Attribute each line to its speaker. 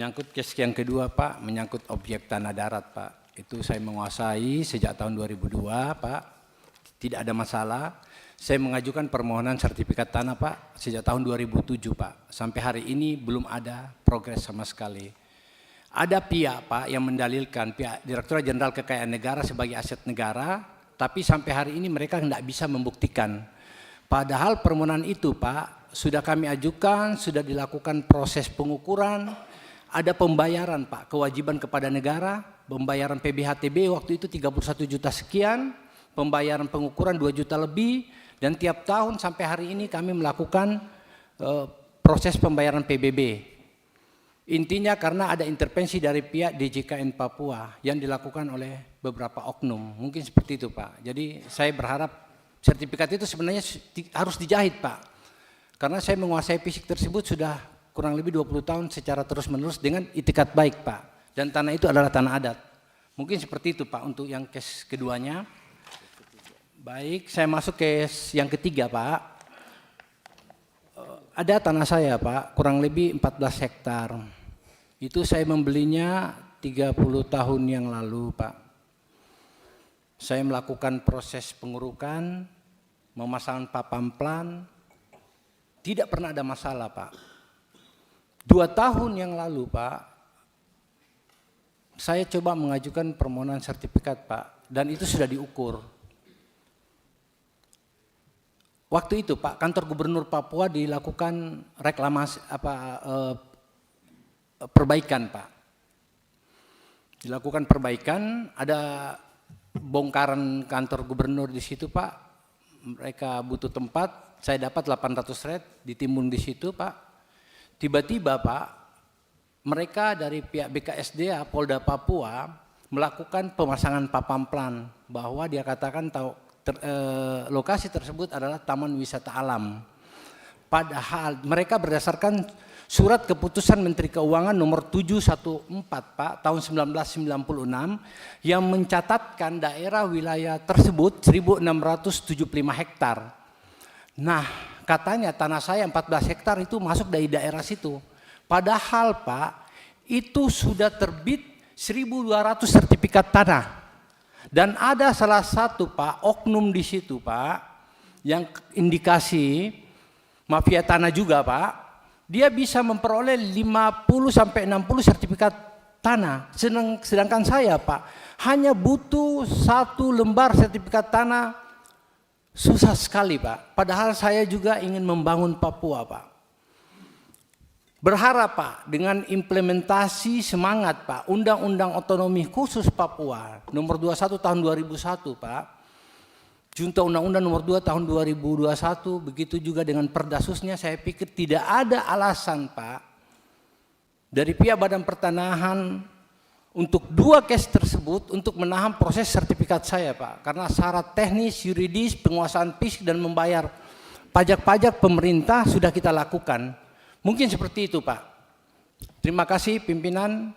Speaker 1: Menyangkut kes yang kedua Pak, menyangkut objek tanah darat Pak. Itu saya menguasai sejak tahun 2002 Pak, tidak ada masalah. Saya mengajukan permohonan sertifikat tanah Pak sejak tahun 2007 Pak. Sampai hari ini belum ada progres sama sekali. Ada pihak Pak yang mendalilkan, pihak Direktorat Jenderal Kekayaan Negara sebagai aset negara, tapi sampai hari ini mereka tidak bisa membuktikan. Padahal permohonan itu Pak, sudah kami ajukan, sudah dilakukan proses pengukuran, ada pembayaran Pak, kewajiban kepada negara, pembayaran PBHTB waktu itu 31 juta sekian, pembayaran pengukuran 2 juta lebih, dan tiap tahun sampai hari ini kami melakukan proses pembayaran PBB. Intinya karena ada intervensi dari pihak DJKN Papua yang dilakukan oleh beberapa oknum, mungkin seperti itu Pak. Jadi saya berharap sertifikat itu sebenarnya harus dijahit Pak, karena saya menguasai fisik tersebut sudah kurang lebih 20 tahun secara terus-menerus dengan itikat baik Pak. Dan tanah itu adalah tanah adat. Mungkin seperti itu Pak untuk yang kes keduanya. Baik, saya masuk kes yang ketiga Pak. Ada tanah saya Pak, kurang lebih 14 hektar. Itu saya membelinya 30 tahun yang lalu Pak. Saya melakukan proses pengurukan, memasang papan plan, tidak pernah ada masalah Pak. 2 tahun yang lalu Pak, saya coba mengajukan permohonan sertifikat Pak, dan itu sudah diukur. Waktu itu Pak, kantor gubernur Papua dilakukan reklamasi perbaikan Pak. Dilakukan perbaikan, ada bongkaran kantor gubernur di situ Pak. Mereka butuh tempat, saya dapat 800 red ditimbun di situ Pak. Tiba-tiba Pak, mereka dari pihak BKSDA Polda Papua melakukan pemasangan papan plan bahwa dia katakan lokasi tersebut adalah Taman Wisata Alam. Padahal mereka berdasarkan surat keputusan Menteri Keuangan nomor 714 Pak tahun 1996 yang mencatatkan daerah wilayah tersebut 1675 hektar. Nah, katanya tanah saya 14 hektar itu masuk dari daerah situ. Padahal Pak, itu sudah terbit 1.200 sertifikat tanah. Dan ada salah satu Pak, oknum di situ Pak, yang indikasi mafia tanah juga Pak, dia bisa memperoleh 50 sampai 60 sertifikat tanah. Sedangkan saya Pak, hanya butuh 1 lembar sertifikat tanah. Susah sekali Pak, padahal saya juga ingin membangun Papua Pak. Berharap Pak dengan implementasi semangat Pak, Undang-Undang Otonomi Khusus Papua nomor 21 tahun 2001 Pak, Junta Undang-Undang nomor 2 tahun 2021, begitu juga dengan Perdasusnya, saya pikir tidak ada alasan Pak dari pihak Badan Pertanahan untuk 2 case tersebut untuk menahan proses sertifikat saya Pak, karena syarat teknis, yuridis, penguasaan fisik dan membayar pajak-pajak pemerintah sudah kita lakukan. Mungkin seperti itu Pak. Terima kasih pimpinan.